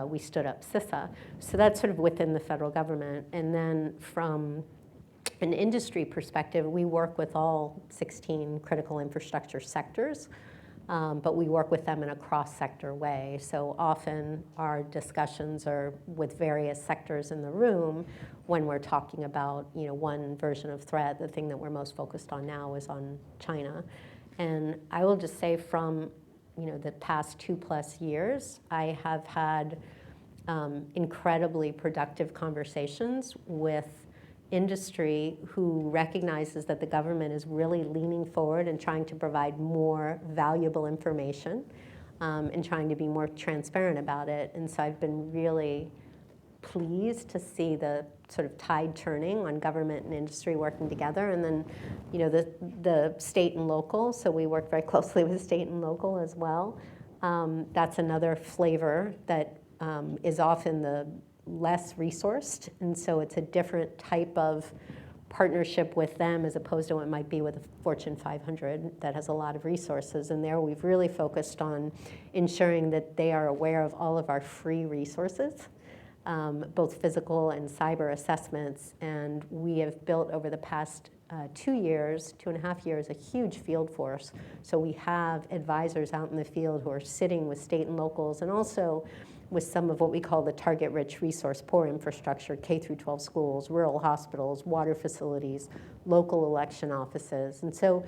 we stood up CISA. So that's sort of within the federal government. And then from an industry perspective, we work with all 16 critical infrastructure sectors, but we work with them in a cross-sector way. So often our discussions are with various sectors in the room when we're talking about, one version of threat. The thing that we're most focused on now is on China. And I will just say from, the past 2+ years, I have had incredibly productive conversations with industry who recognizes that the government is really leaning forward and trying to provide more valuable information and trying to be more transparent about it. And so I've been really pleased to see the sort of tide turning on government and industry working together. And then, the state and local, so we work very closely with state and local as well. That's another flavor that is often the less resourced, and so it's a different type of partnership with them as opposed to what it might be with a Fortune 500 that has a lot of resources. And there we've really focused on ensuring that they are aware of all of our free resources, both physical and cyber assessments. And we have built over the past 2.5 years, a huge field force. So we have advisors out in the field who are sitting with state and locals, and also with some of what we call the target-rich resource-poor infrastructure, K-12 schools, rural hospitals, water facilities, local election offices. And so,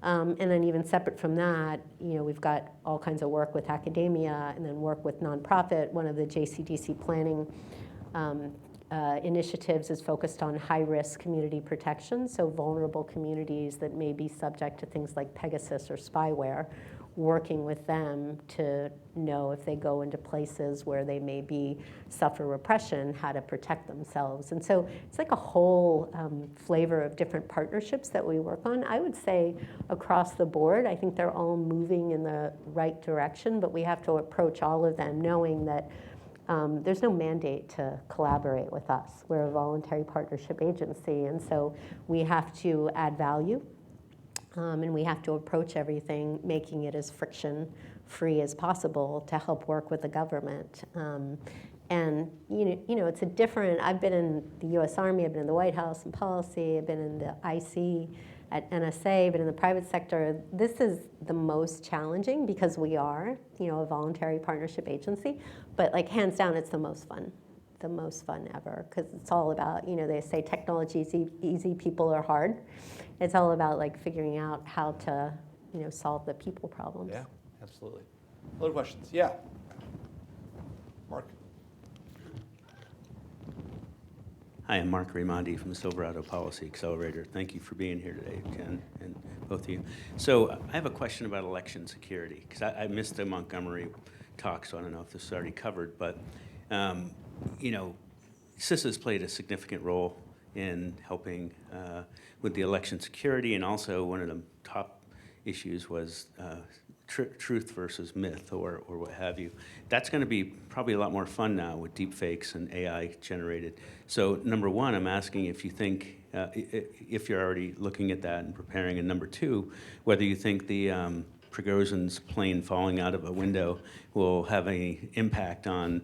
and then even separate from that, we've got all kinds of work with academia and then work with nonprofit. One of the JCDC planning initiatives is focused on high-risk community protection, so vulnerable communities that may be subject to things like Pegasus or spyware, working with them to know if they go into places where they may suffer repression, how to protect themselves. And so it's like a whole flavor of different partnerships that we work on. I would say across the board, I think they're all moving in the right direction, but we have to approach all of them knowing that there's no mandate to collaborate with us. We're a voluntary partnership agency, and so we have to add value. And we have to approach everything making it as friction-free as possible to help work with the government. And it's a different. I've been in the U.S. Army, I've been in the White House in policy, I've been in the IC at NSA, but in the private sector, this is the most challenging because we are, a voluntary partnership agency. But hands down, it's the most fun ever, because it's all about, they say technology is easy, people are hard. It's all about figuring out how to, solve the people problems. Yeah, absolutely. Other questions? Yeah. Mark. Hi, I'm Mark Raimondi from the Silverado Policy Accelerator. Thank you for being here today, Jen, and both of you. So I have a question about election security, because I missed the Montgomery talk, so I don't know if this is already covered, but CISA has played a significant role in helping with the election security, and also one of the top issues was truth versus myth, or what have you. That's going to be probably a lot more fun now with deep fakes and AI generated. So number one, I'm asking if you think, if you're already looking at that and preparing, and number two, whether you think the Prigozhin's plane falling out of a window will have any impact on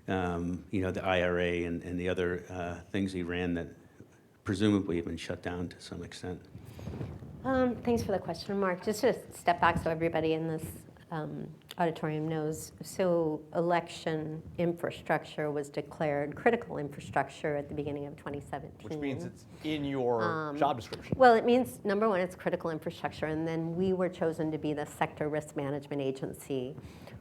the IRA and the other things he ran that presumably have been shut down to some extent. Thanks for the question, Mark. Just to step back so everybody in this auditorium knows. So election infrastructure was declared critical infrastructure at the beginning of 2017. Which means it's in your job description. Well, it means, number one, it's critical infrastructure, and then we were chosen to be the sector risk management agency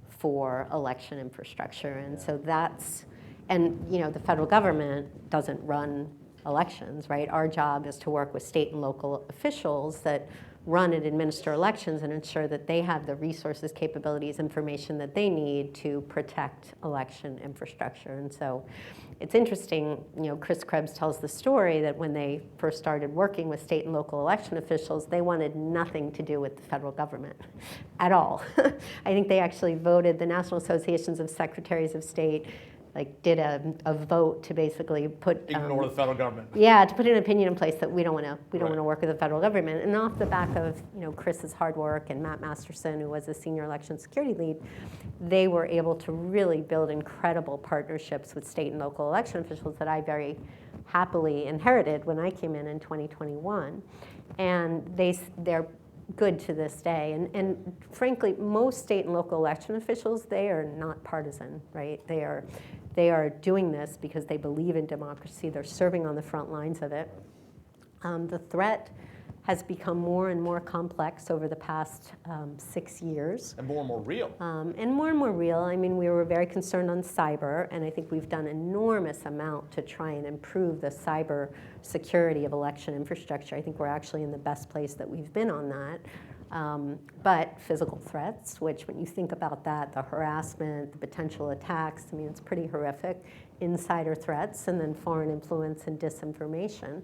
for election infrastructure. And so that's, and the federal government doesn't run elections, right? Our job is to work with state and local officials that run and administer elections and ensure that they have the resources, capabilities, information that they need to protect election infrastructure. And so it's interesting, Chris Krebs tells the story that when they first started working with state and local election officials, they wanted nothing to do with the federal government at all. I think they actually voted, the National Associations of Secretaries of State did a vote to basically put Ignore the federal government. yeah, to put an opinion in place that we don't want to Right. work with the federal government. And off the back of Chris's hard work and Matt Masterson, who was the senior election security lead, they were able to really build incredible partnerships with state and local election officials that I very happily inherited when I came in 2021. And they're good to this day. And frankly, most state and local election officials, they are not partisan, right? They are doing this because they believe in democracy. They're serving on the front lines of it. The threat has become more and more complex over the past 6 years. And more real. And more real. I mean, we were very concerned on cyber, and I think we've done an enormous amount to try and improve the cyber security of election infrastructure. I think we're actually in the best place that we've been on that. But physical threats, which when you think about that, the harassment, the potential attacks, I mean, it's pretty horrific. Insider threats, and then foreign influence and disinformation.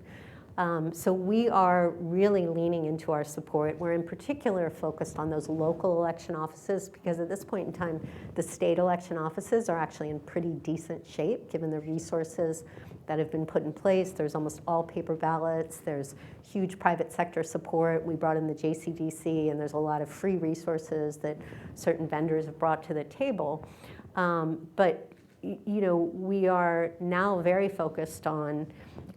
So we are really leaning into our support. We're in particular focused on those local election offices because at this point in time, the state election offices are actually in pretty decent shape given the resources that have been put in place. There's almost all paper ballots. There's huge private sector support. We brought in the JCDC, and there's a lot of free resources that certain vendors have brought to the table. But we are now very focused on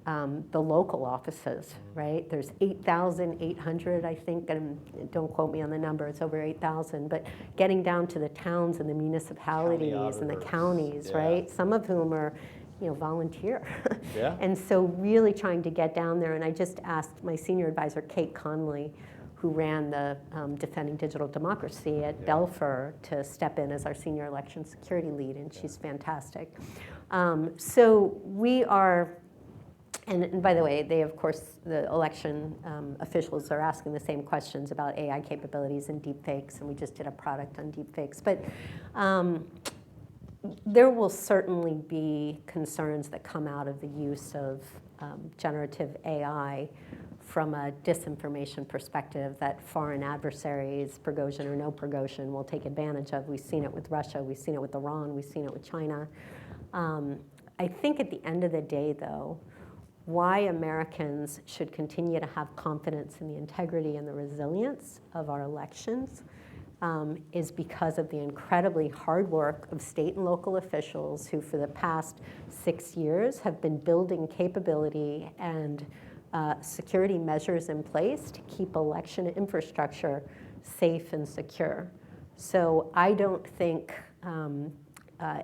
the local offices, right? There's 8,800, I think, and don't quote me on the number, it's over 8,000, but getting down to the towns and the municipalities and the counties, Yeah. right? Some of whom are, volunteer. Yeah. And so really trying to get down there, and I just asked my senior advisor, Kate Conley, who ran the Defending Digital Democracy at Belfer, to step in as our senior election security lead, and she's fantastic. So we are, and by the way, they, of course, the election officials are asking the same questions about AI capabilities and deepfakes, and we just did a product on deepfakes. But there will certainly be concerns that come out of the use of generative AI from a disinformation perspective that foreign adversaries, Prigozhin or no Prigozhin, will take advantage of. We've seen it with Russia, we've seen it with Iran, we've seen it with China. I think at the end of the day, though, why Americans should continue to have confidence in the integrity and the resilience of our elections is because of the incredibly hard work of state and local officials who for the past 6 years have been building capability and security measures in place to keep election infrastructure safe and secure. So I don't think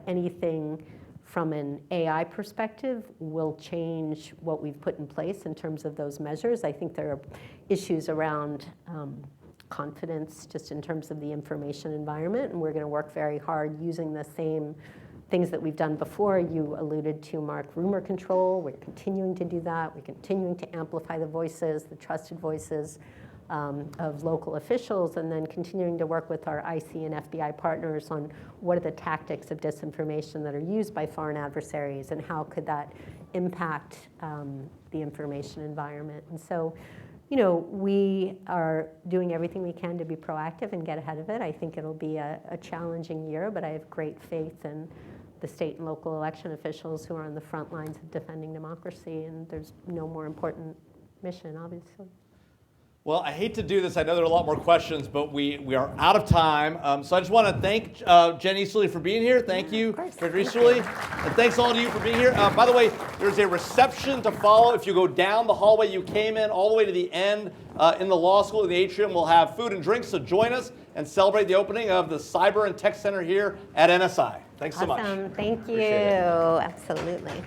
anything from an AI perspective will change what we've put in place in terms of those measures. I think there are issues around confidence just in terms of the information environment, and we're going to work very hard using the same things that we've done before. You alluded to, Mark, rumor control. We're continuing to do that. We're continuing to amplify the voices, the trusted voices of local officials, and then continuing to work with our IC and FBI partners on what are the tactics of disinformation that are used by foreign adversaries and how could that impact the information environment. And so, we are doing everything we can to be proactive and get ahead of it. I think it'll be a challenging year, but I have great faith in the state and local election officials who are on the front lines of defending democracy, and there's no more important mission, obviously. Well, I hate to do this. I know there are a lot more questions, but we are out of time. So I just want to thank Jen Easterly for being here. Thank you, Dr. Easterly. And thanks all of you for being here. By the way, there's a reception to follow. If you go down the hallway you came in, all the way to the end in the law school, in the atrium, we'll have food and drinks. So join us and celebrate the opening of the Cyber and Tech Center here at NSI. Thanks so much. Awesome. Thank you. Appreciate it. Absolutely.